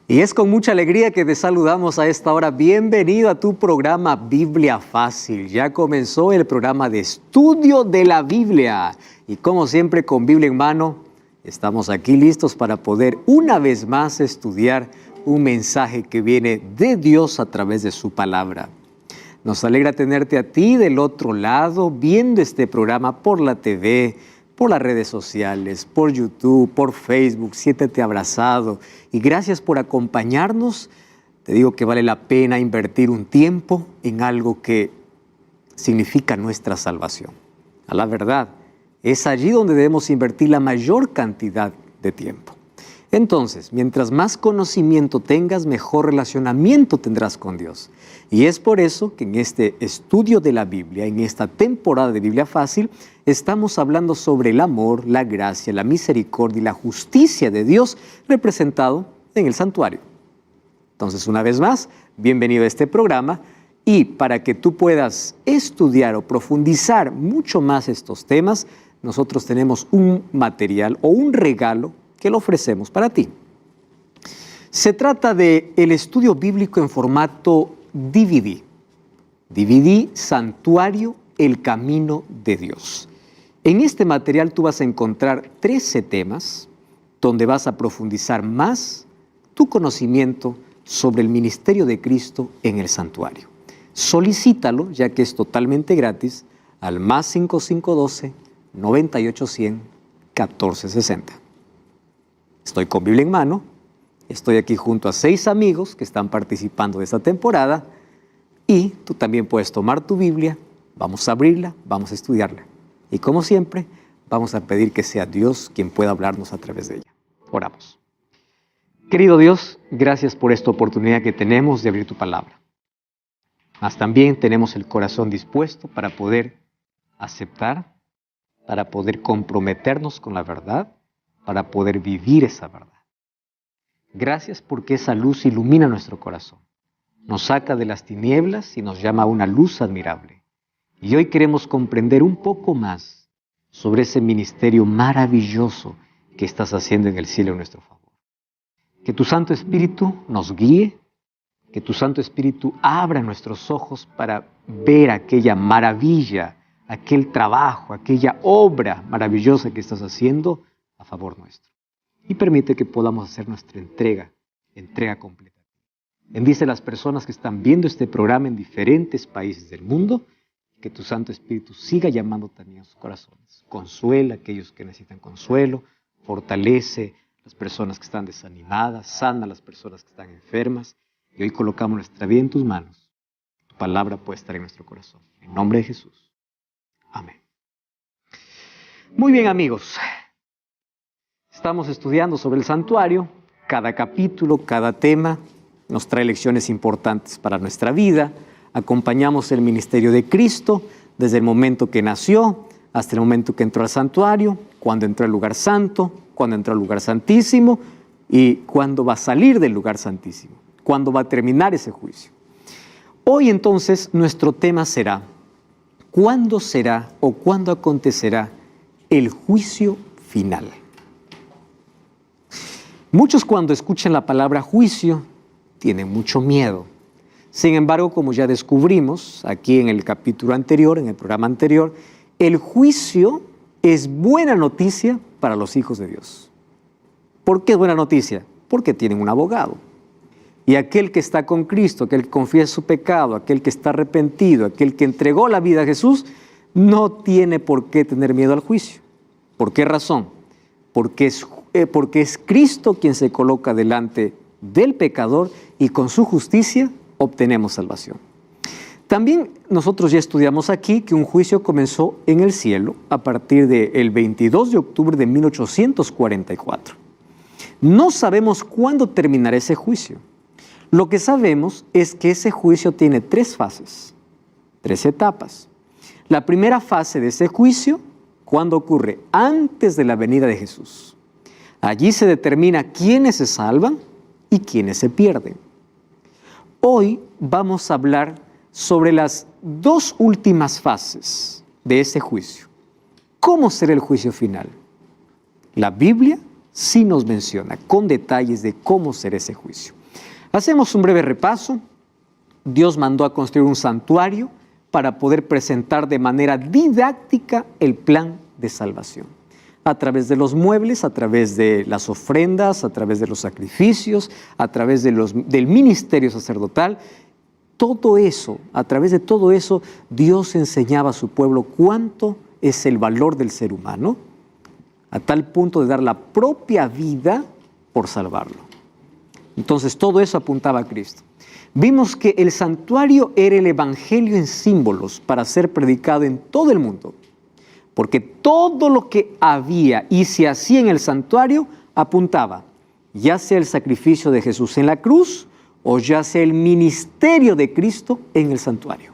Y es con mucha alegría que te saludamos a esta hora. Bienvenido a tu programa Biblia Fácil. Ya comenzó el programa de estudio de la Biblia. Y como siempre, con Biblia en mano, estamos aquí listos para poder una vez más estudiar un mensaje que viene de Dios a través de su palabra. Nos alegra tenerte a ti del otro lado, viendo este programa por la TV, por las redes sociales, por YouTube, por Facebook. Siéntete abrazado y gracias por acompañarnos. Te digo que vale la pena invertir un tiempo en algo que significa nuestra salvación. A la verdad, es allí donde debemos invertir la mayor cantidad de tiempo. Entonces, mientras más conocimiento tengas, mejor relacionamiento tendrás con Dios. Y es por eso que en este estudio de la Biblia, en esta temporada de Biblia Fácil, estamos hablando sobre el amor, la gracia, la misericordia y la justicia de Dios representado en el santuario. Entonces, una vez más, bienvenido a este programa. Y para que tú puedas estudiar o profundizar mucho más estos temas, nosotros tenemos un material o un regalo que lo ofrecemos para ti. Se trata del estudio bíblico en formato DVD. DVD Santuario, el Camino de Dios. En este material tú vas a encontrar 13 temas donde vas a profundizar más tu conocimiento sobre el ministerio de Cristo en el santuario. Solicítalo, ya que es totalmente gratis, al más 5512-9810-1460. Estoy con Biblia en mano, estoy aquí junto a 6 amigos que están participando de esta temporada y tú también puedes tomar tu Biblia, vamos a abrirla, vamos a estudiarla. Y como siempre, vamos a pedir que sea Dios quien pueda hablarnos a través de ella. Oramos. Querido Dios, gracias por esta oportunidad que tenemos de abrir tu palabra. Mas también tenemos el corazón dispuesto para poder aceptar, para poder comprometernos con la verdad, para poder vivir esa verdad. Gracias porque esa luz ilumina nuestro corazón, nos saca de las tinieblas y nos llama a una luz admirable. Y hoy queremos comprender un poco más sobre ese ministerio maravilloso que estás haciendo en el cielo en nuestro favor. Que tu Santo Espíritu nos guíe, que tu Santo Espíritu abra nuestros ojos para ver aquella maravilla, aquel trabajo, aquella obra maravillosa que estás haciendo a favor nuestro. Y permite que podamos hacer nuestra entrega completa. Bendice a las personas que están viendo este programa en diferentes países del mundo, que tu Santo Espíritu siga llamando también a sus corazones. Consuela a aquellos que necesitan consuelo, fortalece a las personas que están desanimadas, sana a las personas que están enfermas. Y hoy colocamos nuestra vida en tus manos. Tu palabra puede estar en nuestro corazón. En nombre de Jesús. Amén. Muy bien, amigos. Estamos estudiando sobre el santuario. Cada capítulo, cada tema nos trae lecciones importantes para nuestra vida. Acompañamos el ministerio de Cristo desde el momento que nació hasta el momento que entró al santuario, cuando entró al lugar santo, cuando entró al lugar santísimo y cuando va a salir del lugar santísimo, cuando va a terminar ese juicio. Hoy entonces nuestro tema será: ¿cuándo será o cuándo acontecerá el juicio final? Muchos cuando escuchan la palabra juicio tienen mucho miedo. Sin embargo, como ya descubrimos aquí en el capítulo anterior, en el programa anterior, el juicio es buena noticia para los hijos de Dios. ¿Por qué es buena noticia? Porque tienen un abogado. Y aquel que está con Cristo, aquel que confiesa su pecado, aquel que está arrepentido, aquel que entregó la vida a Jesús, no tiene por qué tener miedo al juicio. ¿Por qué razón? Porque es Cristo quien se coloca delante del pecador y con su justicia obtenemos salvación. También nosotros ya estudiamos aquí que un juicio comenzó en el cielo a partir del 22 de octubre de 1844. No sabemos cuándo terminará ese juicio. Lo que sabemos es que ese juicio tiene 3 fases, 3 etapas. La primera fase de ese juicio, ¿cuándo ocurre? Antes de la venida de Jesús. Allí se determina quiénes se salvan y quiénes se pierden. Hoy vamos a hablar sobre las 2 últimas fases de ese juicio. ¿Cómo será el juicio final? La Biblia sí nos menciona con detalles de cómo será ese juicio. Hacemos un breve repaso. Dios mandó a construir un santuario para poder presentar de manera didáctica el plan de salvación. A través de los muebles, a través de las ofrendas, a través de los sacrificios, a través del ministerio sacerdotal. Todo eso, a través de todo eso, Dios enseñaba a su pueblo cuánto es el valor del ser humano, a tal punto de dar la propia vida por salvarlo. Entonces todo eso apuntaba a Cristo. Vimos que el santuario era el evangelio en símbolos para ser predicado en todo el mundo, porque todo lo que había y se hacía en el santuario apuntaba, ya sea el sacrificio de Jesús en la cruz o ya sea el ministerio de Cristo en el santuario.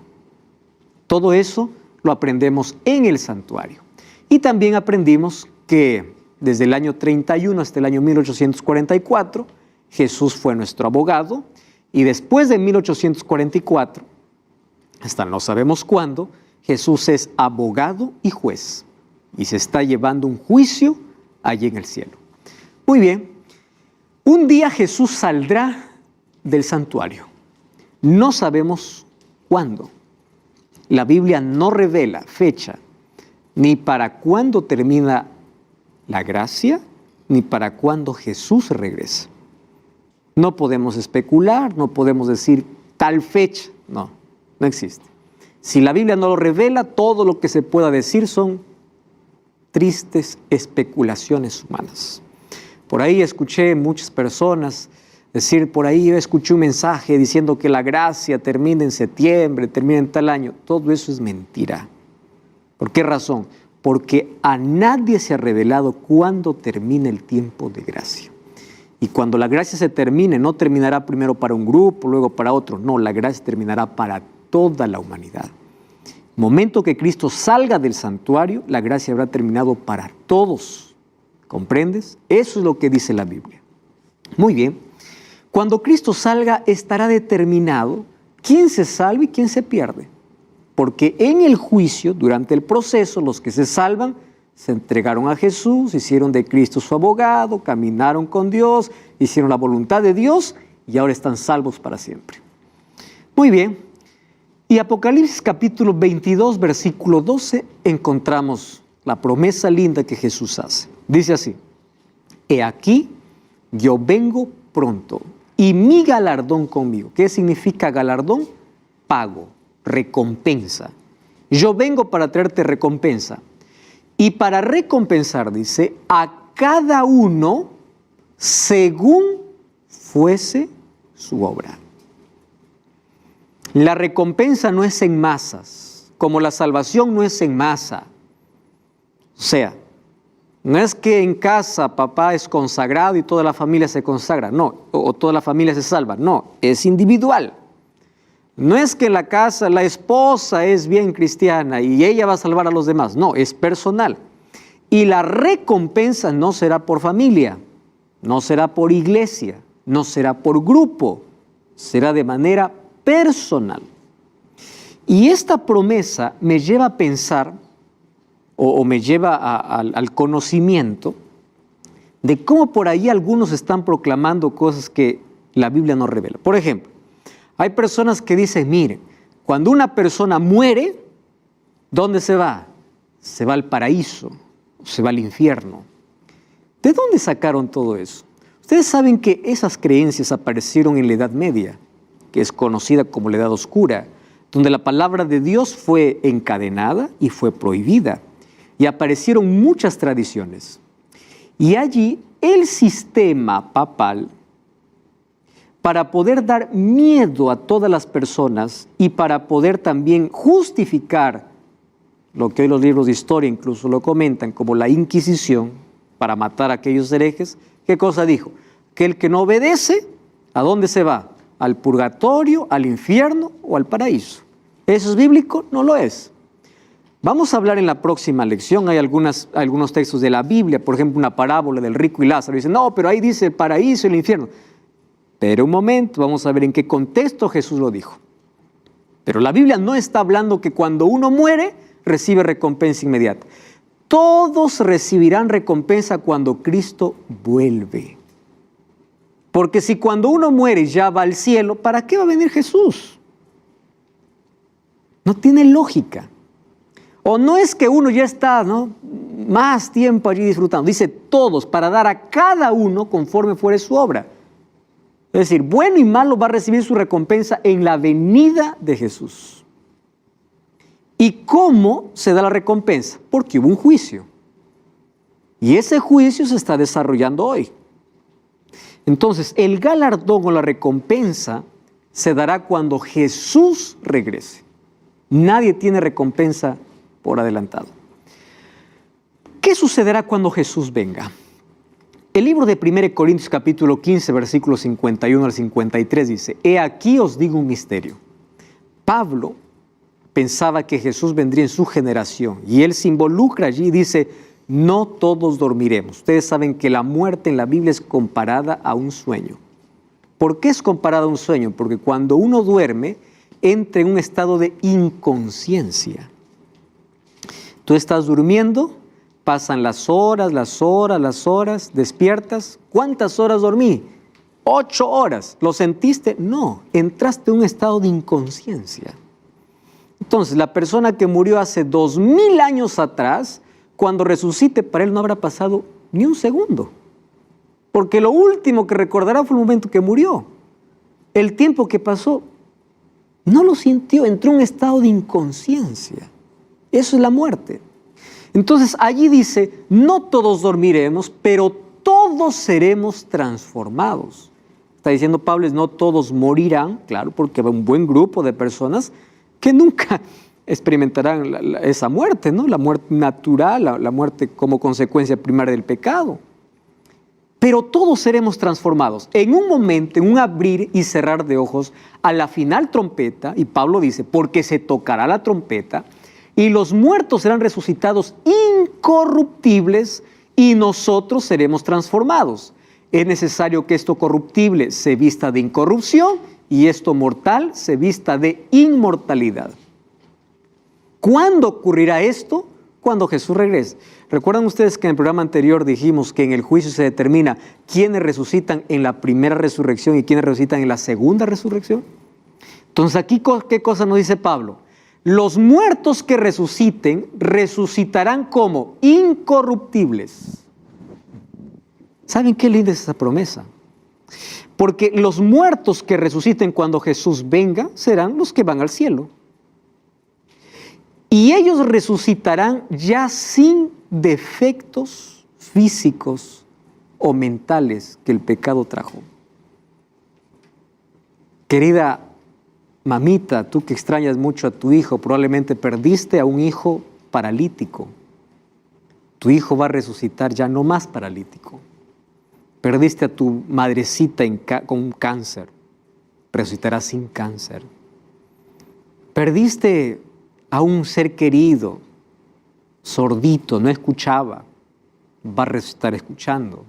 Todo eso lo aprendemos en el santuario. Y también aprendimos que desde el año 31 hasta el año 1844, Jesús fue nuestro abogado, y después de 1844, hasta no sabemos cuándo, Jesús es abogado y juez, y se está llevando un juicio allí en el cielo. Muy bien, un día Jesús saldrá del santuario. No sabemos cuándo. La Biblia no revela fecha, ni para cuándo termina la gracia, ni para cuándo Jesús regresa. No podemos especular, no podemos decir tal fecha. No existe. Si la Biblia no lo revela, todo lo que se pueda decir son tristes especulaciones humanas. Por ahí escuché muchas personas decir, por ahí yo escuché un mensaje diciendo que la gracia termina en septiembre, termina en tal año. Todo eso es mentira. ¿Por qué razón? Porque a nadie se ha revelado cuándo termina el tiempo de gracia. Y cuando la gracia se termine, no terminará primero para un grupo, luego para otro. No, la gracia terminará para toda la humanidad. Momento que Cristo salga del santuario, la gracia habrá terminado para todos. ¿Comprendes? Eso es lo que dice la Biblia. Muy bien. Cuando Cristo salga, estará determinado quién se salva y quién se pierde. Porque en el juicio, durante el proceso, los que se salvan se entregaron a Jesús, hicieron de Cristo su abogado, caminaron con Dios, hicieron la voluntad de Dios y ahora están salvos para siempre. Muy bien. Y Apocalipsis capítulo 22, versículo 12, encontramos la promesa linda que Jesús hace. Dice así: He aquí, yo vengo pronto, y mi galardón conmigo. ¿Qué significa galardón? Pago, recompensa. Yo vengo para traerte recompensa. Y para recompensar, dice, a cada uno según fuese su obra. La recompensa no es en masas, como la salvación no es en masa. O sea, no es que en casa papá es consagrado y toda la familia se consagra, no, o toda la familia se salva, no, es individual. No es que en la casa la esposa es bien cristiana y ella va a salvar a los demás, no, es personal. Y la recompensa no será por familia, no será por iglesia, no será por grupo, será de manera personal. Y esta promesa me lleva a pensar, o me lleva al conocimiento de cómo por ahí algunos están proclamando cosas que la Biblia no revela. Por ejemplo, hay personas que dicen, miren, cuando una persona muere, ¿dónde se va? Se va al paraíso, se va al infierno. ¿De dónde sacaron todo eso? Ustedes saben que esas creencias aparecieron en la Edad Media, que es conocida como la Edad Oscura, donde la palabra de Dios fue encadenada y fue prohibida. Y aparecieron muchas tradiciones. Y allí el sistema papal, para poder dar miedo a todas las personas y para poder también justificar lo que hoy los libros de historia incluso lo comentan como la Inquisición, para matar a aquellos herejes, ¿qué cosa dijo? Que el que no obedece, ¿a dónde se va? ¿Al purgatorio, al infierno o al paraíso? ¿Eso es bíblico? No lo es. Vamos a hablar en la próxima lección, hay algunos textos de la Biblia, por ejemplo una parábola del rico y Lázaro, dicen, no, pero ahí dice el paraíso y el infierno. Pero un momento, vamos a ver en qué contexto Jesús lo dijo. Pero la Biblia no está hablando que cuando uno muere, recibe recompensa inmediata. Todos recibirán recompensa cuando Cristo vuelve. Porque si cuando uno muere ya va al cielo, ¿para qué va a venir Jesús? No tiene lógica. O no es que uno ya está, ¿no?, más tiempo allí disfrutando. Dice todos, para dar a cada uno conforme fuere su obra. Es decir, bueno y malo va a recibir su recompensa en la venida de Jesús. ¿Y cómo se da la recompensa? Porque hubo un juicio. Y ese juicio se está desarrollando hoy. Entonces, el galardón o la recompensa se dará cuando Jesús regrese. Nadie tiene recompensa por adelantado. ¿Qué sucederá cuando Jesús venga? El libro de 1 Corintios capítulo 15, versículos 51 al 53 dice: He aquí os digo un misterio. Pablo pensaba que Jesús vendría en su generación y él se involucra allí y dice: no todos dormiremos. Ustedes saben que la muerte en la Biblia es comparada a un sueño. ¿Por qué es comparada a un sueño? Porque cuando uno duerme, entra en un estado de inconsciencia. Tú estás durmiendo, pasan las horas, despiertas. ¿Cuántas horas dormí? 8 horas. ¿Lo sentiste? No, entraste en un estado de inconsciencia. Entonces, la persona que murió hace 2000 años atrás, cuando resucite, para él no habrá pasado ni un segundo. Porque lo último que recordará fue el momento que murió. El tiempo que pasó, no lo sintió, entró en un estado de inconsciencia. Eso es la muerte. Entonces, allí dice, no todos dormiremos, pero todos seremos transformados. Está diciendo Pablo, no todos morirán, claro, porque va un buen grupo de personas que nunca experimentarán esa muerte, ¿no? La muerte natural, la muerte como consecuencia primaria del pecado. Pero todos seremos transformados. En un momento, en un abrir y cerrar de ojos, a la final trompeta, y Pablo dice, porque se tocará la trompeta, y los muertos serán resucitados incorruptibles, y nosotros seremos transformados. Es necesario que esto corruptible se vista de incorrupción, y esto mortal se vista de inmortalidad. ¿Cuándo ocurrirá esto? Cuando Jesús regrese. ¿Recuerdan ustedes que en el programa anterior dijimos que en el juicio se determina quiénes resucitan en la primera resurrección y quiénes resucitan en la segunda resurrección? Entonces aquí, ¿qué cosa nos dice Pablo? Los muertos que resuciten, resucitarán como incorruptibles. ¿Saben qué linda es esa promesa? Porque los muertos que resuciten cuando Jesús venga serán los que van al cielo. Y ellos resucitarán ya sin defectos físicos o mentales que el pecado trajo. Querida mamita, tú que extrañas mucho a tu hijo, probablemente perdiste a un hijo paralítico. Tu hijo va a resucitar ya no más paralítico. Perdiste a tu madrecita con un cáncer, resucitará sin cáncer. Perdiste a un ser querido, sordito, no escuchaba, va a resucitar escuchando.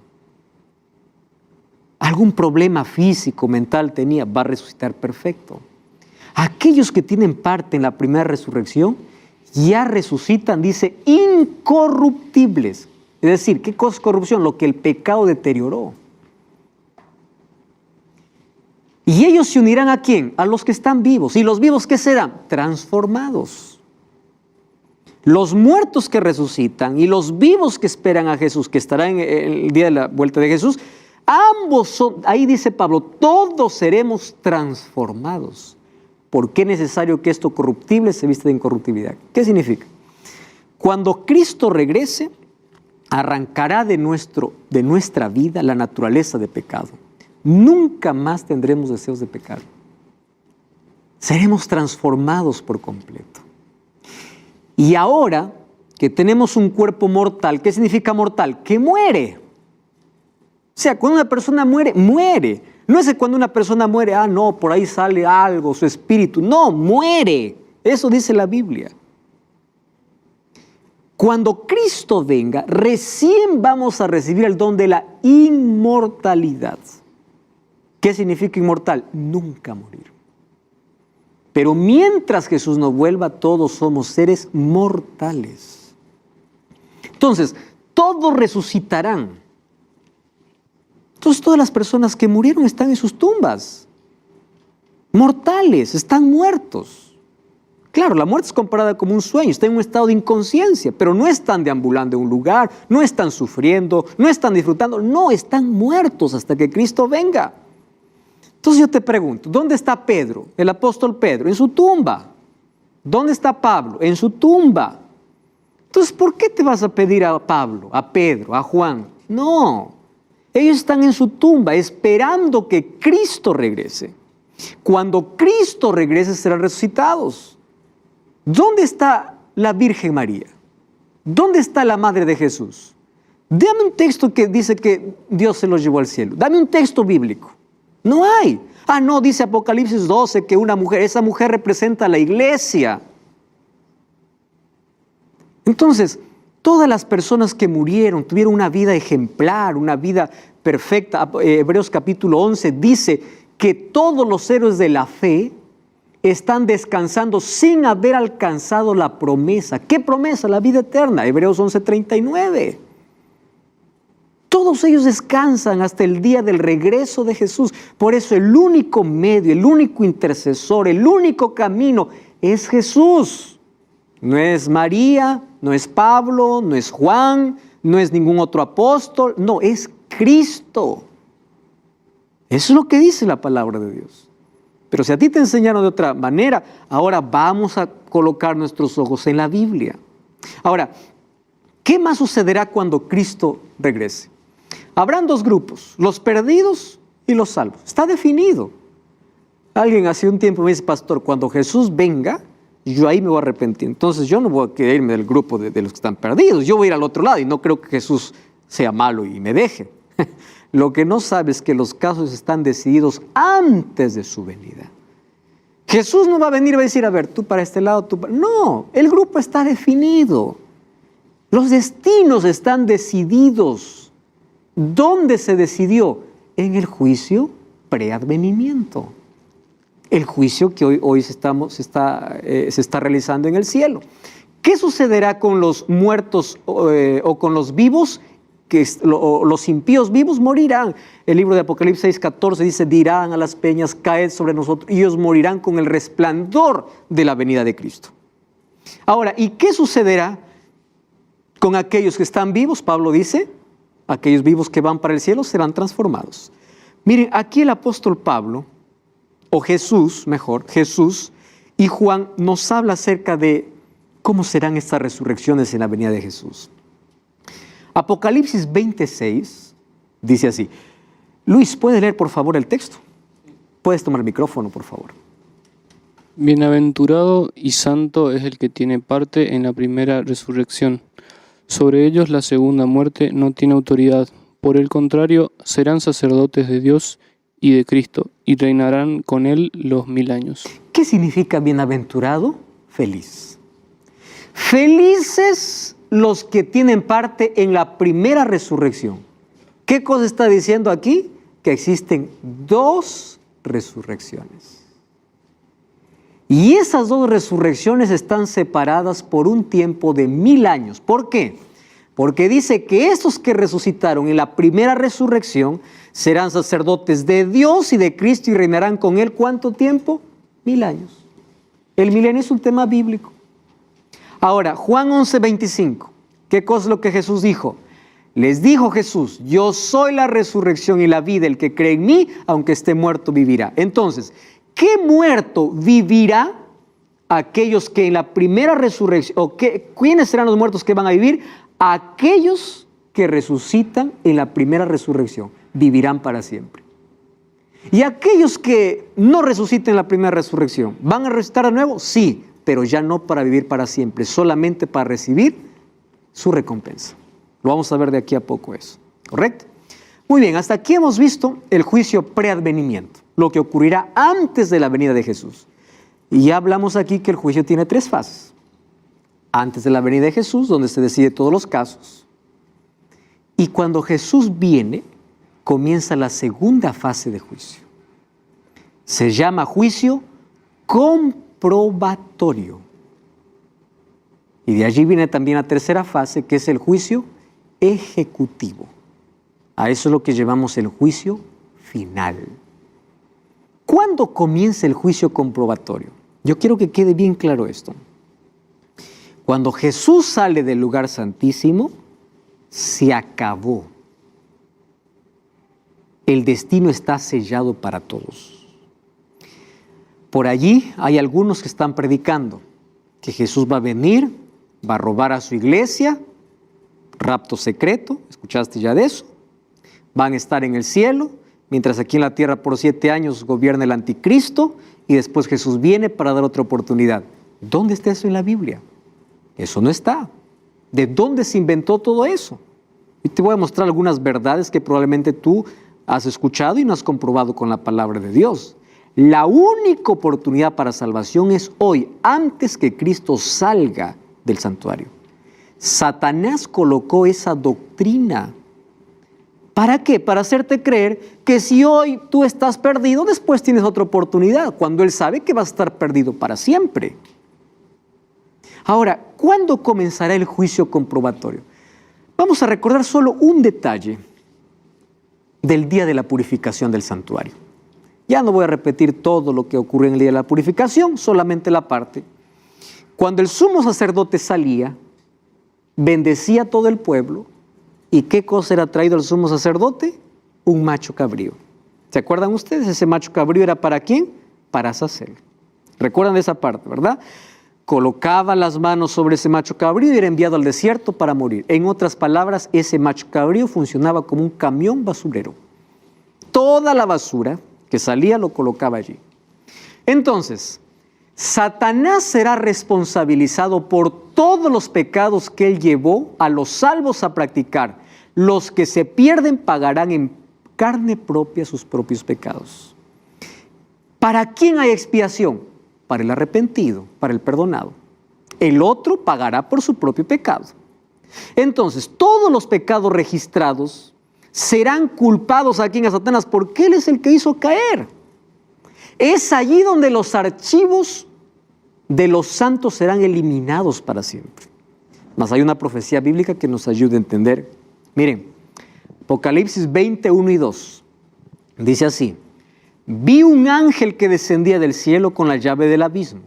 Algún problema físico, mental tenía, va a resucitar perfecto. Aquellos que tienen parte en la primera resurrección, ya resucitan, dice, incorruptibles. Es decir, ¿qué cosa es corrupción? Lo que el pecado deterioró. Y ellos se unirán ¿a quién? A los que están vivos. ¿Y los vivos qué serán? Transformados. Los muertos que resucitan y los vivos que esperan a Jesús, que estarán en el día de la vuelta de Jesús, ambos son, ahí dice Pablo, todos seremos transformados. ¿Por qué es necesario que esto corruptible se vista de incorruptibilidad? ¿Qué significa? Cuando Cristo regrese, arrancará de nuestra vida la naturaleza de pecado. Nunca más tendremos deseos de pecar. Seremos transformados por completo. Y ahora que tenemos un cuerpo mortal, ¿qué significa mortal? Que muere. O sea, cuando una persona muere, muere. No es que cuando una persona muere, no, por ahí sale algo, su espíritu. No, muere. Eso dice la Biblia. Cuando Cristo venga, recién vamos a recibir el don de la inmortalidad. ¿Qué significa inmortal? Nunca morir. Pero mientras Jesús no vuelva, todos somos seres mortales. Entonces, todos resucitarán. Entonces todas las personas que murieron están en sus tumbas. Mortales, están muertos. Claro, la muerte es comparada como un sueño, están en un estado de inconsciencia, pero no están deambulando en un lugar, no están sufriendo, no están disfrutando, no, están muertos hasta que Cristo venga. Entonces yo te pregunto, ¿dónde está Pedro, el apóstol Pedro? En su tumba. ¿Dónde está Pablo? En su tumba. Entonces, ¿por qué te vas a pedir a Pablo, a Pedro, a Juan? No, ellos están en su tumba esperando que Cristo regrese. Cuando Cristo regrese serán resucitados. ¿Dónde está la Virgen María? ¿Dónde está la Madre de Jesús? Dame un texto que dice que Dios se los llevó al cielo. Dame un texto bíblico. No hay. Ah, no, dice Apocalipsis 12 que esa mujer representa a la iglesia. Entonces, todas las personas que murieron tuvieron una vida ejemplar, una vida perfecta. Hebreos capítulo 11 dice que todos los héroes de la fe están descansando sin haber alcanzado la promesa. ¿Qué promesa? La vida eterna. Hebreos 11:39. Todos ellos descansan hasta el día del regreso de Jesús. Por eso el único medio, el único intercesor, el único camino es Jesús. No es María, no es Pablo, no es Juan, no es ningún otro apóstol. No, es Cristo. Eso es lo que dice la palabra de Dios. Pero si a ti te enseñaron de otra manera, ahora vamos a colocar nuestros ojos en la Biblia. Ahora, ¿qué más sucederá cuando Cristo regrese? Habrán dos grupos, los perdidos y los salvos. Está definido. Alguien hace un tiempo me dice, pastor, cuando Jesús venga, yo ahí me voy a arrepentir. Entonces yo no voy a querer irme del grupo de los que están perdidos. Yo voy a ir al otro lado y no creo que Jesús sea malo y me deje. Lo que no sabe es que los casos están decididos antes de su venida. Jesús no va a venir y va a decir, a ver, tú para este lado, tú para... No, el grupo está definido. Los destinos están decididos. ¿Dónde se decidió? En el juicio preadvenimiento. El juicio que hoy se está realizando en el cielo. ¿Qué sucederá con los muertos o con los vivos? Los impíos vivos morirán. El libro de Apocalipsis 6:14 dice, dirán a las peñas, caed sobre nosotros, y ellos morirán con el resplandor de la venida de Cristo. Ahora, ¿y qué sucederá con aquellos que están vivos? Pablo dice, aquellos vivos que van para el cielo serán transformados. Miren, aquí el apóstol Pablo, o Jesús, mejor, Jesús y Juan nos habla acerca de cómo serán estas resurrecciones en la venida de Jesús. Apocalipsis 26 dice así. Luis, ¿puedes leer por favor el texto? Puedes tomar el micrófono, por favor. Bienaventurado y santo es el que tiene parte en la primera resurrección. Sobre ellos la segunda muerte no tiene autoridad. Por el contrario, serán sacerdotes de Dios y de Cristo, y reinarán con él los 1000 años. ¿Qué significa bienaventurado? Feliz. Felices los que tienen parte en la primera resurrección. ¿Qué cosa está diciendo aquí? Que existen dos resurrecciones. Y esas dos resurrecciones están separadas por un tiempo de 1000 años. ¿Por qué? Porque dice que estos que resucitaron en la primera resurrección serán sacerdotes de Dios y de Cristo y reinarán con Él. ¿Cuánto tiempo? 1000 años. El milenio es un tema bíblico. Ahora, Juan 11:25. ¿Qué cosa es lo que Jesús dijo? Les dijo Jesús, yo soy la resurrección y la vida. El que cree en mí, aunque esté muerto, vivirá. Entonces, ¿qué muerto vivirá? Aquellos que en la primera resurrección, ¿quiénes serán los muertos que van a vivir? Aquellos que resucitan en la primera resurrección, vivirán para siempre. Y aquellos que no resuciten en la primera resurrección, ¿van a resucitar de nuevo? Sí, pero ya no para vivir para siempre, solamente para recibir su recompensa. Lo vamos a ver de aquí a poco eso, ¿correcto? Muy bien, hasta aquí hemos visto el juicio preadvenimiento, lo que ocurrirá antes de la venida de Jesús. Y ya hablamos aquí que el juicio tiene 3 fases. Antes de la venida de Jesús, donde se decide todos los casos. Y cuando Jesús viene, comienza la segunda fase de juicio. Se llama juicio comprobatorio. Y de allí viene también la tercera fase, que es el juicio ejecutivo. A eso es lo que llamamos el juicio final. ¿Cuándo comienza el juicio comprobatorio? Yo quiero que quede bien claro esto. Cuando Jesús sale del lugar santísimo, se acabó. El destino está sellado para todos. Por allí hay algunos que están predicando que Jesús va a venir, va a robar a su iglesia, rapto secreto, ¿escuchaste ya de eso? Van a estar en el cielo, mientras aquí en la tierra por 7 años gobierna el anticristo y después Jesús viene para dar otra oportunidad. ¿Dónde está eso en la Biblia? Eso no está. ¿De dónde se inventó todo eso? Y te voy a mostrar algunas verdades que probablemente tú has escuchado y no has comprobado con la palabra de Dios. La única oportunidad para salvación es hoy, antes que Cristo salga del santuario. Satanás colocó esa doctrina. ¿Para qué? Para hacerte creer que si hoy tú estás perdido, después tienes otra oportunidad, cuando él sabe que vas a estar perdido para siempre. Ahora, ¿cuándo comenzará el juicio comprobatorio? Vamos a recordar solo un detalle del día de la purificación del santuario. Ya no voy a repetir todo lo que ocurrió en el día de la purificación, solamente la parte. Cuando el sumo sacerdote salía, bendecía a todo el pueblo. ¿Y qué cosa era traído al sumo sacerdote? Un macho cabrío. ¿Se acuerdan ustedes? Ese macho cabrío era ¿para quién? Para Azazel. ¿Recuerdan esa parte, verdad? Colocaba las manos sobre ese macho cabrío y era enviado al desierto para morir. En otras palabras, ese macho cabrío funcionaba como un camión basurero. Toda la basura que salía lo colocaba allí. Entonces, Satanás será responsabilizado por todos los pecados que él llevó a los salvos a practicar. Los que se pierden pagarán en carne propia sus propios pecados. ¿Para quién hay expiación? Para el arrepentido, para el perdonado. El otro pagará por su propio pecado. Entonces, todos los pecados registrados serán culpados aquí en Satanás porque él es el que hizo caer. Es allí donde los archivos de los santos serán eliminados para siempre. Mas hay una profecía bíblica que nos ayuda a entender. Miren, Apocalipsis 21 y 2 dice así: vi un ángel que descendía del cielo con la llave del abismo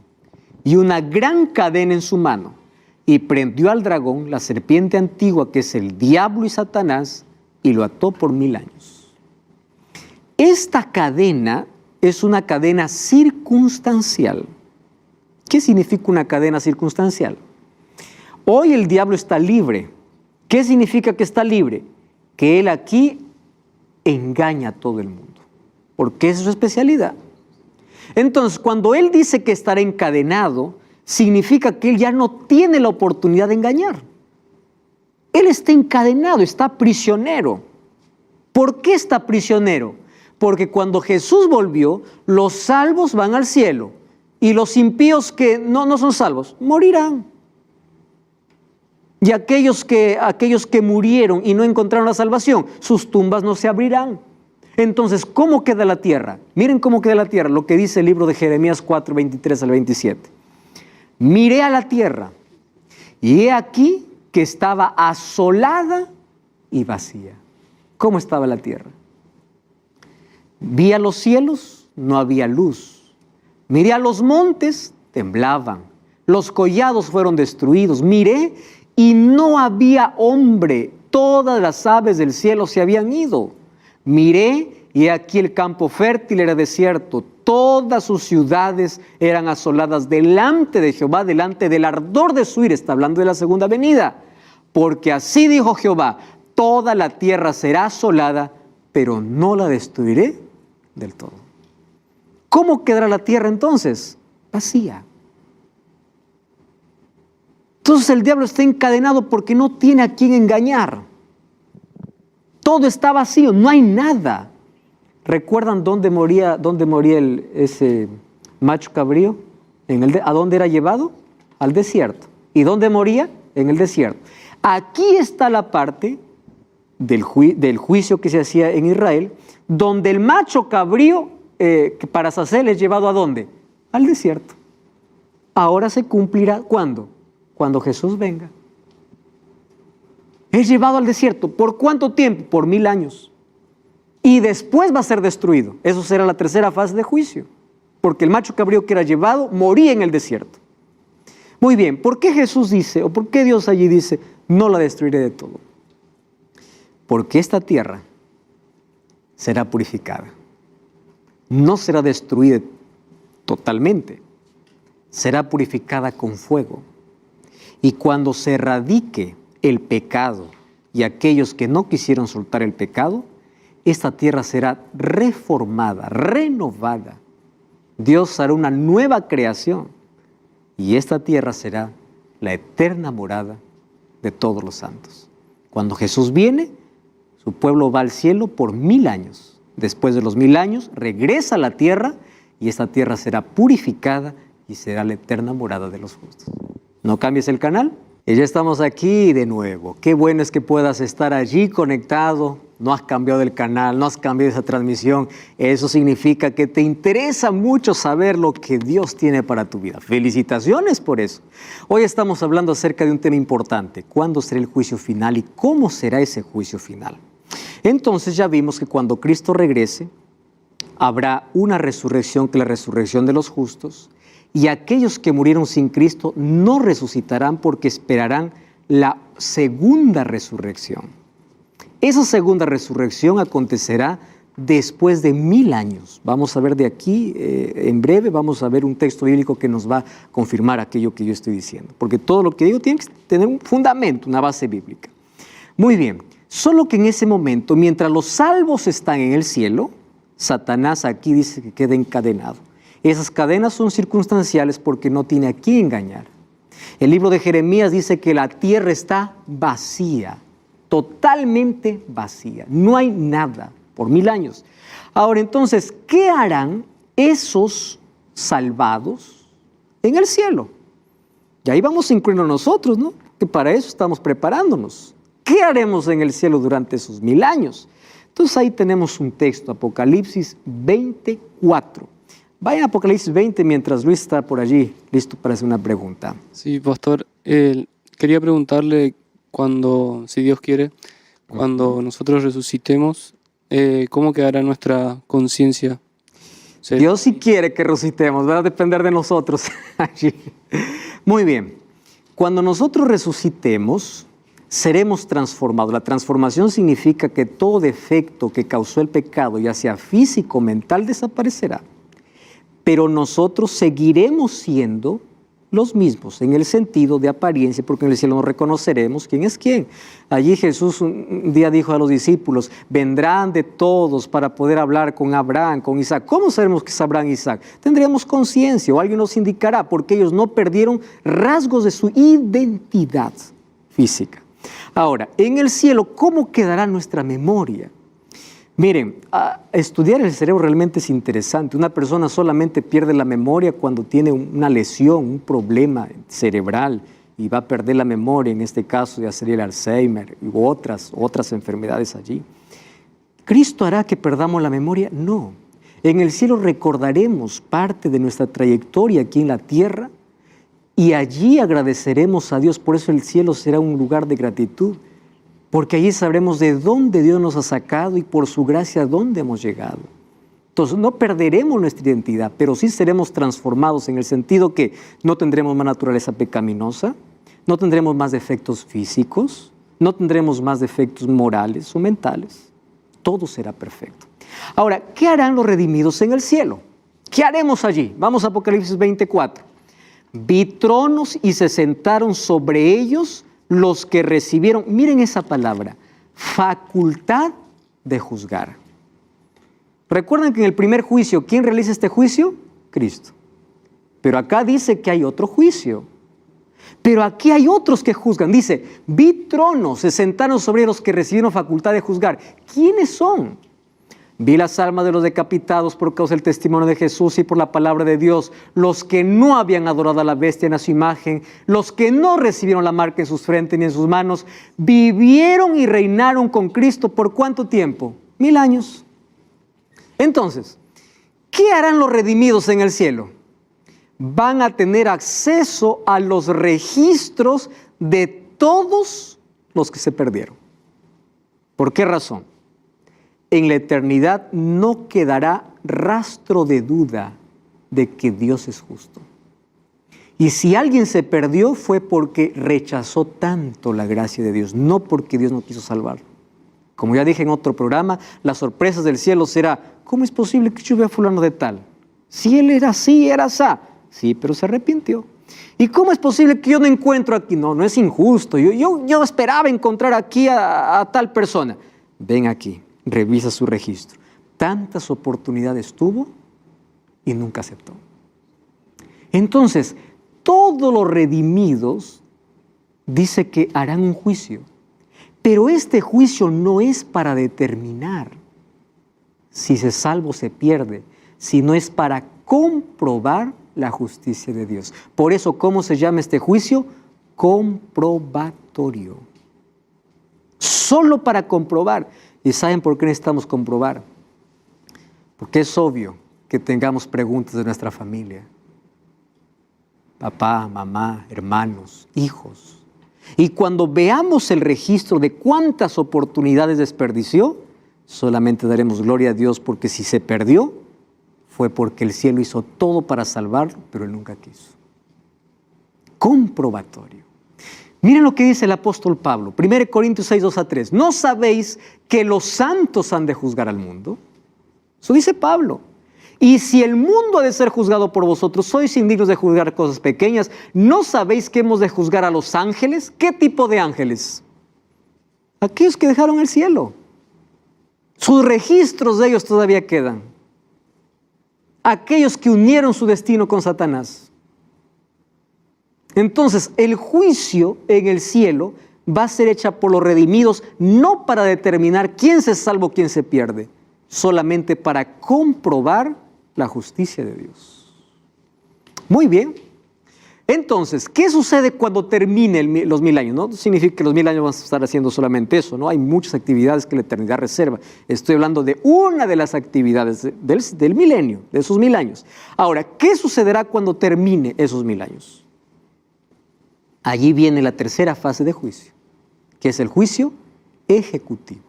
y una gran cadena en su mano, y prendió al dragón, la serpiente antigua, que es el diablo y Satanás, y lo ató por 1000 años. Esta cadena es una cadena circunstancial. ¿Qué significa una cadena circunstancial? Hoy el diablo está libre. ¿Qué significa que está libre? Que él aquí engaña a todo el mundo, porque esa es su especialidad. Entonces, cuando él dice que estará encadenado, significa que él ya no tiene la oportunidad de engañar. Él está encadenado, está prisionero. ¿Por qué está prisionero? Porque cuando Jesús volvió, los salvos van al cielo y los impíos que no son salvos morirán. Y aquellos que murieron y no encontraron la salvación, sus tumbas no se abrirán. Entonces, ¿cómo queda la tierra? Miren cómo queda la tierra, lo que dice el libro de Jeremías 4, 23 al 27. Miré a la tierra y he aquí que estaba asolada y vacía. ¿Cómo estaba la tierra? Vi a los cielos, no había luz. Miré a los montes, temblaban. Los collados fueron destruidos. Miré y no había hombre. Todas las aves del cielo se habían ido. Miré y aquí el campo fértil era desierto. Todas sus ciudades eran asoladas delante de Jehová, delante del ardor de su ira. Está hablando de la segunda venida. Porque así dijo Jehová: toda la tierra será asolada, pero no la destruiré del todo. ¿Cómo quedará la tierra entonces? Vacía. Entonces el diablo está encadenado porque no tiene a quién engañar. Todo está vacío, no hay nada. ¿Recuerdan dónde moría ese macho cabrío? ¿A dónde era llevado? Al desierto. ¿Y dónde moría? En el desierto. Aquí está la parte del juicio que se hacía en Israel, donde el macho cabrío para Azazel es llevado ¿a dónde? Al desierto. Ahora se cumplirá, ¿cuándo? Cuando Jesús venga. Es llevado al desierto. ¿Por cuánto tiempo? Por 1000 años. Y después va a ser destruido. Eso será la tercera fase de juicio. Porque el macho cabrío que era llevado moría en el desierto. Muy bien, ¿por qué Jesús dice, o por qué Dios allí dice, no la destruiré de todo? Porque esta tierra será purificada. No será destruida totalmente. Será purificada con fuego. Y cuando se erradique el pecado y aquellos que no quisieron soltar el pecado, esta tierra será reformada, renovada. Dios hará una nueva creación y esta tierra será la eterna morada de todos los santos. Cuando Jesús viene, su pueblo va al cielo por 1000 años. Después de los 1000 años, regresa a la tierra y esta tierra será purificada y será la eterna morada de los justos. ¿No cambies el canal? Y ya estamos aquí de nuevo. Qué bueno es que puedas estar allí conectado. No has cambiado el canal, no has cambiado esa transmisión. Eso significa que te interesa mucho saber lo que Dios tiene para tu vida. Felicitaciones por eso. Hoy estamos hablando acerca de un tema importante. ¿Cuándo será el juicio final y cómo será ese juicio final? Entonces ya vimos que cuando Cristo regrese, habrá una resurrección, que es la resurrección de los justos, y aquellos que murieron sin Cristo no resucitarán porque esperarán la segunda resurrección. Esa segunda resurrección acontecerá después de 1000 años. Vamos a ver de aquí, en breve, vamos a ver un texto bíblico que nos va a confirmar aquello que yo estoy diciendo. Porque todo lo que digo tiene que tener un fundamento, una base bíblica. Muy bien, solo que en ese momento, mientras los salvos están en el cielo, Satanás aquí dice que queda encadenado. Esas cadenas son circunstanciales porque no tiene a quién engañar. El libro de Jeremías dice que la tierra está vacía, totalmente vacía. No hay nada por 1000 años. Ahora entonces, ¿qué harán esos salvados en el cielo? Y ahí vamos a incluirnos nosotros, ¿no? Que para eso estamos preparándonos. ¿Qué haremos en el cielo durante esos 1000 años? Entonces ahí tenemos un texto, Apocalipsis 24. Vayan a Apocalipsis 20 mientras Luis está por allí, listo para hacer una pregunta. Sí, pastor, quería preguntarle cuando, si Dios quiere, cuando nosotros resucitemos, ¿cómo quedará nuestra conciencia? Dios sí quiere que resucitemos, va a depender de nosotros allí. Muy bien, cuando nosotros resucitemos, seremos transformados. La transformación significa que todo defecto que causó el pecado, ya sea físico o mental, desaparecerá. Pero nosotros seguiremos siendo los mismos en el sentido de apariencia, porque en el cielo no reconoceremos quién es quién. Allí Jesús un día dijo a los discípulos, vendrán de todos para poder hablar con Abraham, con Isaac. ¿Cómo sabemos que es Abraham y Isaac? Tendremos conciencia o alguien nos indicará, porque ellos no perdieron rasgos de su identidad física. Ahora, en el cielo, ¿cómo quedará nuestra memoria? Miren, estudiar el cerebro realmente es interesante. Una persona solamente pierde la memoria cuando tiene una lesión, un problema cerebral y va a perder la memoria, en este caso ya sería el Alzheimer u otras enfermedades allí. ¿Cristo hará que perdamos la memoria? No. En el cielo recordaremos parte de nuestra trayectoria aquí en la tierra y allí agradeceremos a Dios. Por eso el cielo será un lugar de gratitud. Porque allí sabremos de dónde Dios nos ha sacado y por su gracia a dónde hemos llegado. Entonces no perderemos nuestra identidad, pero sí seremos transformados en el sentido que no tendremos más naturaleza pecaminosa, no tendremos más defectos físicos, no tendremos más defectos morales o mentales. Todo será perfecto. Ahora, ¿qué harán los redimidos en el cielo? ¿Qué haremos allí? Vamos a Apocalipsis 24. Vi tronos y se sentaron sobre ellos los que recibieron, miren esa palabra, facultad de juzgar. Recuerdan que en el primer juicio, ¿quién realiza este juicio? Cristo. Pero acá dice que hay otro juicio. Pero aquí hay otros que juzgan. Dice, vi tronos, se sentaron sobre los que recibieron facultad de juzgar. ¿Quiénes son? Vi las almas de los decapitados por causa del testimonio de Jesús y por la palabra de Dios, los que no habían adorado a la bestia ni a su imagen, los que no recibieron la marca en sus frentes ni en sus manos, vivieron y reinaron con Cristo ¿por cuánto tiempo? 1000 años. Entonces, ¿qué harán los redimidos en el cielo? Van a tener acceso a los registros de todos los que se perdieron. ¿Por qué razón? En la eternidad no quedará rastro de duda de que Dios es justo. Y si alguien se perdió fue porque rechazó tanto la gracia de Dios, no porque Dios no quiso salvarlo. Como ya dije en otro programa, las sorpresas del cielo será, ¿cómo es posible que yo vea a fulano de tal? Si él era así, era asá. Sí, pero se arrepintió. ¿Y cómo es posible que yo no encuentro aquí? No, no es injusto. Yo esperaba encontrar aquí a tal persona. Ven aquí, revisa su registro. Tantas oportunidades tuvo y nunca aceptó. Entonces, todos los redimidos dice que harán un juicio. Pero este juicio no es para determinar si se salva o se pierde, sino es para comprobar la justicia de Dios. Por eso, ¿cómo se llama este juicio? Comprobatorio. Solo para comprobar. ¿Y saben por qué necesitamos comprobar? Porque es obvio que tengamos preguntas de nuestra familia. Papá, mamá, hermanos, hijos. Y cuando veamos el registro de cuántas oportunidades desperdició, solamente daremos gloria a Dios, porque si se perdió, fue porque el cielo hizo todo para salvarlo, pero Él nunca quiso. Comprobatorio. Miren lo que dice el apóstol Pablo, 1 Corintios 6, 2-3. ¿No sabéis que los santos han de juzgar al mundo? Eso dice Pablo. Y si el mundo ha de ser juzgado por vosotros, sois indignos de juzgar cosas pequeñas. ¿No sabéis que hemos de juzgar a los ángeles? ¿Qué tipo de ángeles? Aquellos que dejaron el cielo. Sus registros de ellos todavía quedan. Aquellos que unieron su destino con Satanás. Entonces, el juicio en el cielo va a ser hecha por los redimidos, no para determinar quién se salva o quién se pierde, solamente para comprobar la justicia de Dios. Muy bien. Entonces, ¿qué sucede cuando termine los 1000 años? No significa que los 1000 años vamos a estar haciendo solamente eso, ¿no? Hay muchas actividades que la eternidad reserva. Estoy hablando de una de las actividades del milenio, de esos 1000 años. Ahora, ¿qué sucederá cuando termine esos 1000 años? Allí viene la tercera fase de juicio, que es el juicio ejecutivo,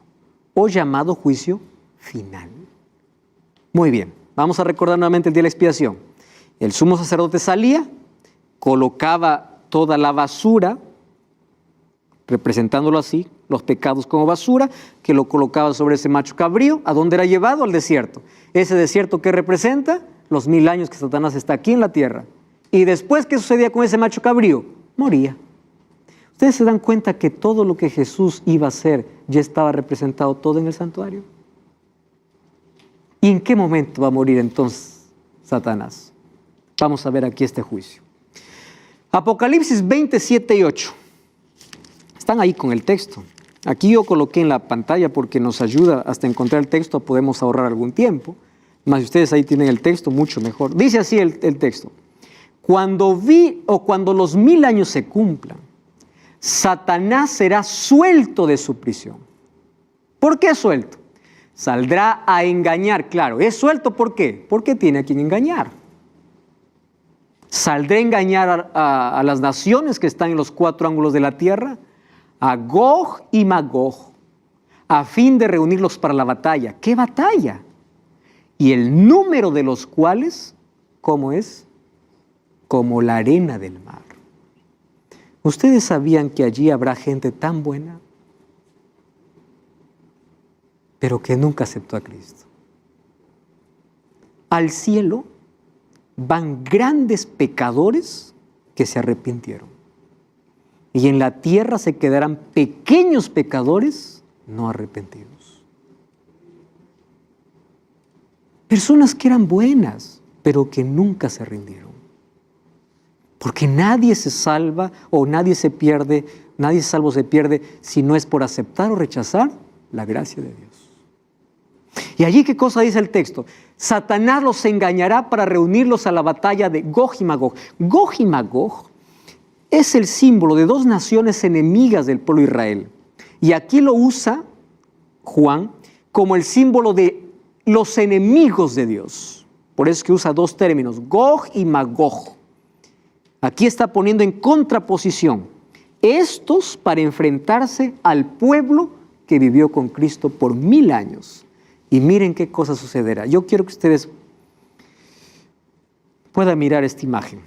o llamado juicio final. Muy bien, vamos a recordar nuevamente el día de la expiación. El sumo sacerdote salía, colocaba toda la basura, representándolo así, los pecados como basura, que lo colocaba sobre ese macho cabrío. ¿A dónde era llevado? Al desierto. Ese desierto, ¿qué representa? Los 1000 años que Satanás está aquí en la tierra. Y después, ¿qué sucedía con ese macho cabrío? Moría. ¿Ustedes se dan cuenta que todo lo que Jesús iba a hacer ya estaba representado todo en el santuario? ¿Y en qué momento va a morir entonces Satanás? Vamos a ver aquí este juicio. Apocalipsis 27 y 8. Están ahí con el texto. Aquí yo coloqué en la pantalla porque nos ayuda hasta encontrar el texto, podemos ahorrar algún tiempo. Más si ustedes ahí tienen el texto, mucho mejor. Dice así el texto. Cuando los 1000 años se cumplan, Satanás será suelto de su prisión. ¿Por qué suelto? Saldrá a engañar, claro. ¿Es suelto por qué? Porque tiene a quien engañar. Saldrá a engañar a las naciones que están en los 4 ángulos de la tierra, a Gog y Magog, a fin de reunirlos para la batalla. ¿Qué batalla? Y el número de los cuales, ¿cómo es? Como la arena del mar. ¿Ustedes sabían que allí habrá gente tan buena, pero que nunca aceptó a Cristo? Al cielo van grandes pecadores que se arrepintieron. Y en la tierra se quedarán pequeños pecadores no arrepentidos. Personas que eran buenas, pero que nunca se rindieron. Porque nadie se salva o nadie se pierde, nadie salvo o se pierde si no es por aceptar o rechazar la gracia de Dios. Y allí, ¿qué cosa dice el texto? Satanás los engañará para reunirlos a la batalla de Gog y Magog. Gog y Magog es el símbolo de 2 naciones enemigas del pueblo de Israel. Y aquí lo usa Juan como el símbolo de los enemigos de Dios. Por eso es que usa 2 términos, Gog y Magog. Aquí está poniendo en contraposición Estos para enfrentarse al pueblo que vivió con Cristo por 1000 años. Y miren qué cosa sucederá. Yo quiero que ustedes puedan mirar esta imagen.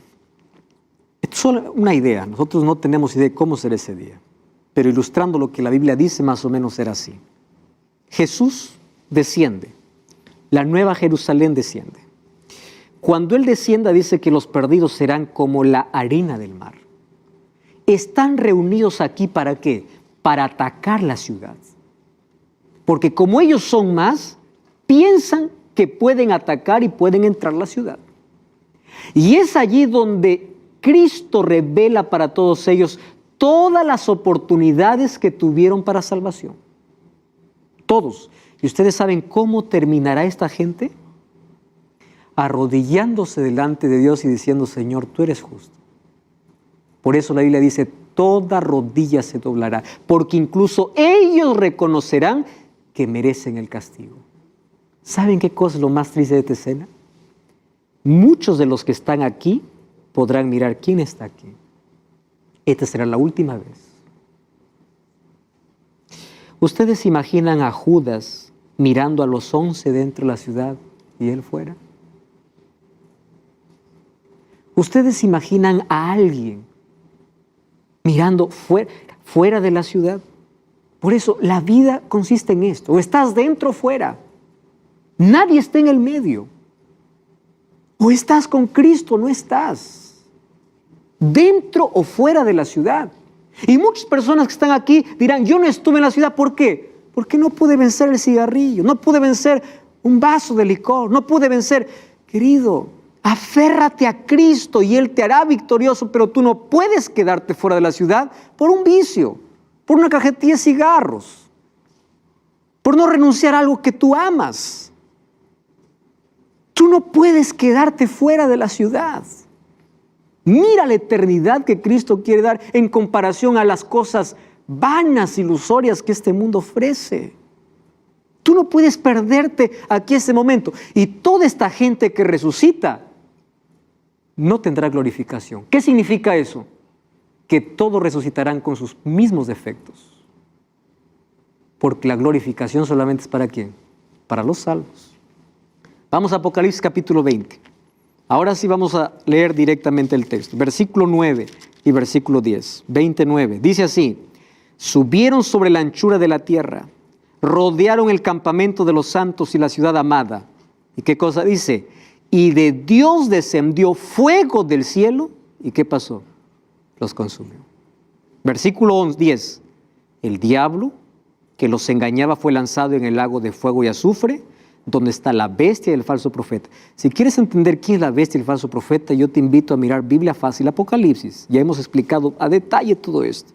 Es solo una idea. Nosotros no tenemos idea de cómo será ese día. Pero ilustrando lo que la Biblia dice, más o menos será así. Jesús desciende. La nueva Jerusalén desciende. Cuando Él descienda, dice que los perdidos serán como la arena del mar. Están reunidos aquí ¿para qué? Para atacar la ciudad. Porque como ellos son más, piensan que pueden atacar y pueden entrar a la ciudad. Y es allí donde Cristo revela para todos ellos todas las oportunidades que tuvieron para salvación. Todos. ¿Y ustedes saben cómo terminará esta gente? Arrodillándose delante de Dios y diciendo: Señor, tú eres justo. Por eso la Biblia dice: toda rodilla se doblará, porque incluso ellos reconocerán que merecen el castigo. ¿Saben qué cosa es lo más triste de esta escena? Muchos de los que están aquí podrán mirar quién está aquí. Esta será la última vez. ¿Ustedes imaginan a Judas mirando a los 11 dentro de la ciudad y él fuera? ¿Ustedes imaginan a alguien mirando fuera de la ciudad? Por eso la vida consiste en esto: o estás dentro o fuera. Nadie está en el medio. O estás con Cristo o no estás. Dentro o fuera de la ciudad. Y muchas personas que están aquí dirán: yo no estuve en la ciudad. ¿Por qué? Porque no pude vencer el cigarrillo, no pude vencer un vaso de licor, no pude vencer. Querido, aférrate a Cristo y Él te hará victorioso, pero tú no puedes quedarte fuera de la ciudad por un vicio, por una cajetilla de cigarros, por no renunciar a algo que tú amas. Tú no puedes quedarte fuera de la ciudad. Mira la eternidad que Cristo quiere dar en comparación a las cosas vanas, ilusorias que este mundo ofrece. Tú no puedes perderte aquí ese momento. Y toda esta gente que resucita no tendrá glorificación. ¿Qué significa eso? Que todos resucitarán con sus mismos defectos. Porque la glorificación solamente es ¿para quién? Para los salvos. Vamos a Apocalipsis capítulo 20. Ahora sí vamos a leer directamente el texto. Versículo 9 y versículo 10. 29. Dice así: subieron sobre la anchura de la tierra, rodearon el campamento de los santos y la ciudad amada. ¿Y qué cosa dice? Y de Dios descendió fuego del cielo. ¿Y qué pasó? Los consumió. Versículo 10. El diablo que los engañaba fue lanzado en el lago de fuego y azufre, donde está la bestia y el falso profeta. Si quieres entender quién es la bestia y el falso profeta, yo te invito a mirar Biblia Fácil, Apocalipsis. Ya hemos explicado a detalle todo esto.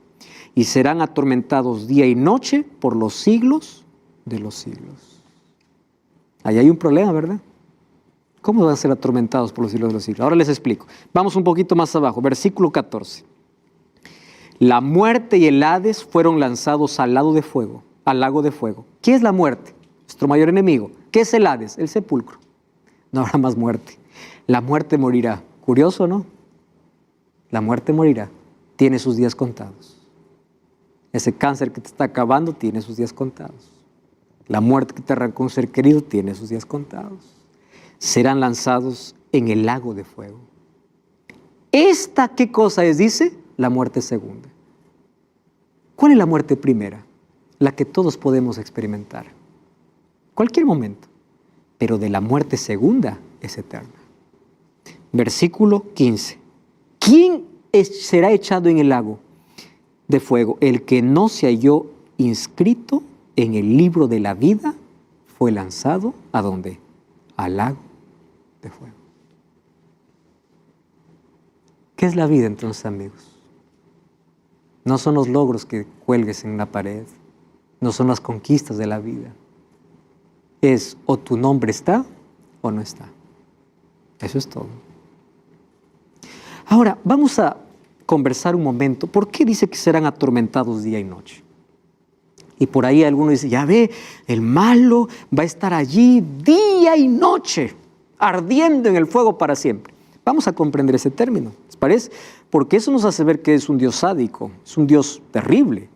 Y serán atormentados día y noche por los siglos de los siglos. Ahí hay un problema, ¿verdad? ¿Cómo van a ser atormentados por los siglos de los siglos? Ahora les explico. Vamos un poquito más abajo, versículo 14. La muerte y el Hades fueron lanzados al lago de fuego. ¿Qué es la muerte? Nuestro mayor enemigo. ¿Qué es el Hades? El sepulcro. No habrá más muerte. La muerte morirá. Curioso, ¿no? La muerte morirá. Tiene sus días contados. Ese cáncer que te está acabando tiene sus días contados. La muerte que te arrancó un ser querido tiene sus días contados. Serán lanzados en el lago de fuego. ¿Esta qué cosa es? Dice, la muerte segunda. ¿Cuál es la muerte primera? La que todos podemos experimentar. Cualquier momento. Pero de la muerte segunda es eterna. Versículo 15. ¿Quién será echado en el lago de fuego? El que no se halló inscrito en el libro de la vida fue lanzado ¿a dónde? Al lago de fuego. ¿Qué es la vida entonces, amigos? No son los logros que cuelgues en la pared, no son las conquistas de la vida. Es o tu nombre está o no está. Eso es todo. Ahora, vamos a conversar un momento. ¿Por qué dice que serán atormentados día y noche? Y por ahí alguno dice, ya ve, el malo va a estar allí día y noche, ardiendo en el fuego para siempre. Vamos a comprender ese término, ¿les parece? Porque eso nos hace ver que es un Dios sádico, es un Dios terrible.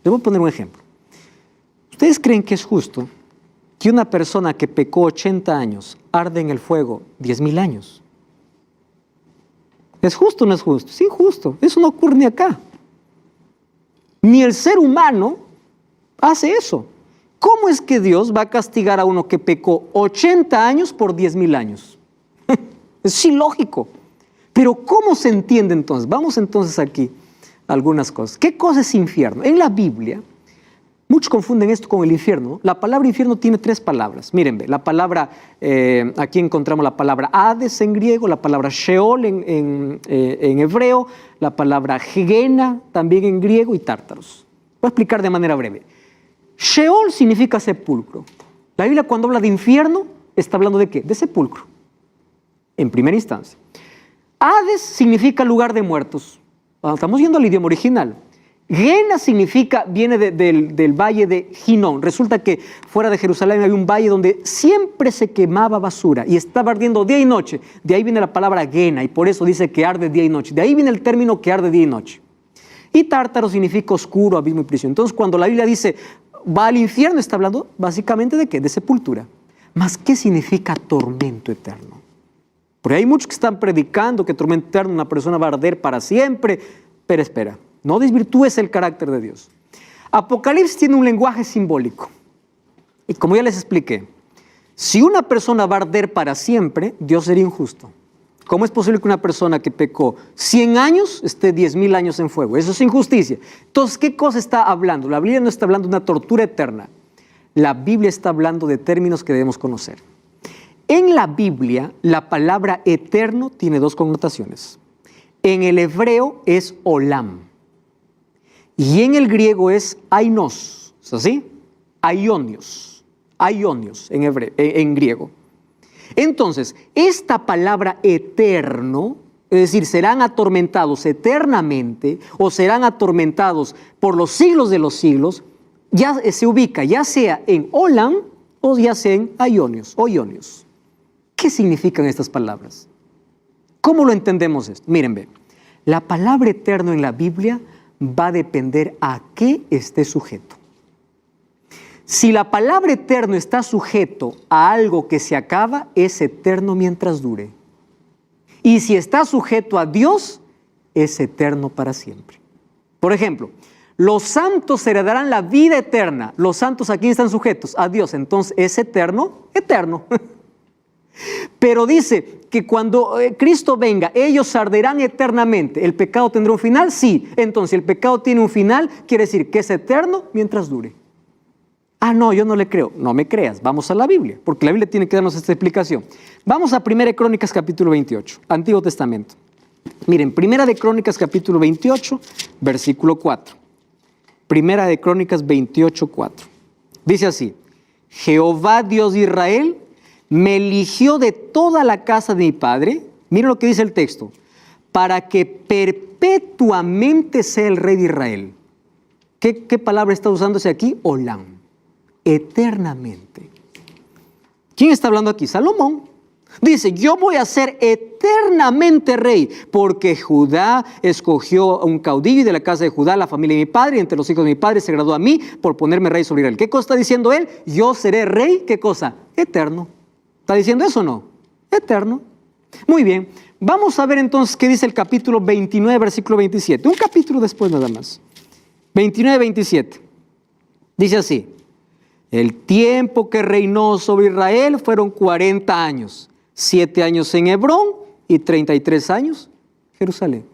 Les voy a poner un ejemplo. ¿Ustedes creen que es justo que una persona que pecó 80 años arde en el fuego 10.000 años? ¿Es justo o no es justo? Es injusto. Eso no ocurre ni acá. Ni el ser humano hace eso. ¿Cómo es que Dios va a castigar a uno que pecó 80 años por 10.000 años? Es ilógico. Pero ¿cómo se entiende entonces? Vamos entonces aquí a algunas cosas. ¿Qué cosa es infierno? En la Biblia, muchos confunden esto con el infierno. La palabra infierno tiene 3 palabras. Miren, la palabra, aquí encontramos la palabra Hades en griego, la palabra Sheol en hebreo, la palabra Gehenna también en griego y Tártaros. Voy a explicar de manera breve. Sheol significa sepulcro. La Biblia cuando habla de infierno está hablando ¿de qué? De sepulcro, en primera instancia. Hades significa lugar de muertos. Estamos yendo al idioma original. Gehenna significa, viene del valle de Hinnom. Resulta que fuera de Jerusalén había un valle donde siempre se quemaba basura y estaba ardiendo día y noche. De ahí viene la palabra Gehenna y por eso dice que arde día y noche. De ahí viene el término que arde día y noche. Y Tártaro significa oscuro, abismo y prisión. Entonces cuando la Biblia dice va al infierno, está hablando básicamente ¿de qué? De sepultura. ¿Mas qué significa tormento eterno? Porque hay muchos que están predicando que tormento eterno una persona va a arder para siempre. Pero espera, no desvirtúes el carácter de Dios. Apocalipsis tiene un lenguaje simbólico. Y como ya les expliqué, si una persona va a arder para siempre, Dios sería injusto. ¿Cómo es posible que una persona que pecó 100 años esté 10.000 años en fuego? Eso es injusticia. Entonces, ¿qué cosa está hablando? La Biblia no está hablando de una tortura eterna. La Biblia está hablando de términos que debemos conocer. En la Biblia, la palabra eterno tiene 2 connotaciones. En el hebreo es olam. Y en el griego es ainos. ¿Es así? Aionios. Aionios en griego. Entonces, esta palabra eterno, es decir, serán atormentados eternamente o serán atormentados por los siglos de los siglos, ya se ubica ya sea en olam o ya sea en aionios o ionios. ¿Qué significan estas palabras? ¿Cómo lo entendemos esto? Miren, ve, la palabra eterno en la Biblia va a depender a qué esté sujeto. Si la palabra eterno está sujeto a algo que se acaba, es eterno mientras dure. Y si está sujeto a Dios, es eterno para siempre. Por ejemplo, los santos heredarán la vida eterna. Los santos aquí están sujetos a Dios, entonces es eterno, eterno. Pero dice que cuando Cristo venga, ellos arderán eternamente. ¿El pecado tendrá un final? Sí. Entonces, si el pecado tiene un final, quiere decir que es eterno mientras dure. Ah, no, yo no le creo. No me creas, vamos a la Biblia, porque la Biblia tiene que darnos esta explicación. Vamos a 1 Crónicas capítulo 28, Antiguo Testamento. Miren, 1 Crónicas capítulo 28, versículo 4. 1 Crónicas 28, 4. Dice así: Jehová Dios de Israel me eligió de toda la casa de mi padre, miren lo que dice el texto, para que perpetuamente sea el rey de Israel. ¿Qué palabra está usándose aquí? Olam, eternamente. ¿Quién está hablando aquí? Salomón. Dice, yo voy a ser eternamente rey, porque Judá escogió a un caudillo y de la casa de Judá la familia de mi padre, y entre los hijos de mi padre se agradó a mí por ponerme rey sobre Israel. ¿Qué cosa está diciendo él? Yo seré rey, ¿qué cosa? Eterno. ¿Está diciendo eso o no? Eterno. Muy bien. Vamos a ver entonces qué dice el capítulo 29, versículo 27. Un capítulo después nada más. 29, 27. Dice así: el tiempo que reinó sobre Israel fueron 40 años. 7 años en Hebrón y 33 años en Jerusalén.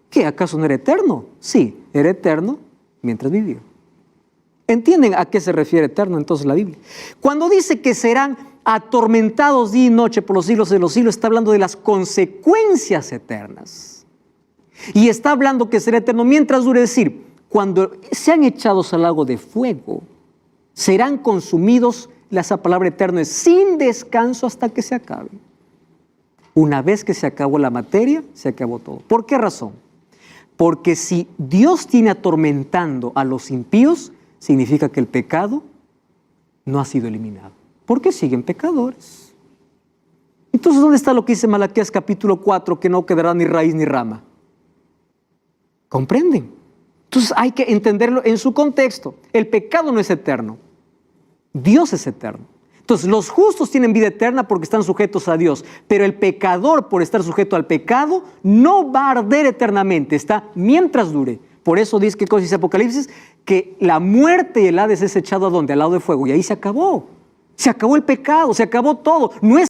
¿Qué? ¿Acaso no era eterno? Sí, era eterno mientras vivió. ¿Entienden a qué se refiere eterno entonces la Biblia? Cuando dice que serán atormentados día y noche por los siglos de los siglos, está hablando de las consecuencias eternas. Y está hablando que será eterno mientras dure, es decir, cuando sean echados al lago de fuego, serán consumidos, esa palabra eterno es sin descanso hasta que se acabe. Una vez que se acabó la materia, se acabó todo. ¿Por qué razón? Porque si Dios tiene atormentando a los impíos, significa que el pecado no ha sido eliminado. Porque siguen pecadores. Entonces Entonces, ¿dónde está lo que dice Malaquías capítulo 4, que no quedará ni raíz ni rama? ¿Comprenden? Entonces hay que entenderlo en su contexto. El pecado no es eterno. Dios es eterno. Entonces, los justos tienen vida eterna porque están sujetos a Dios, pero el pecador, por estar sujeto al pecado, no va a arder eternamente, está mientras dure. Por eso dice, ¿qué cosa dice Apocalipsis? Que la muerte y el Hades es echado ¿a dónde? Al lado de fuego, y ahí se acabó. Se acabó el pecado, se acabó todo. No es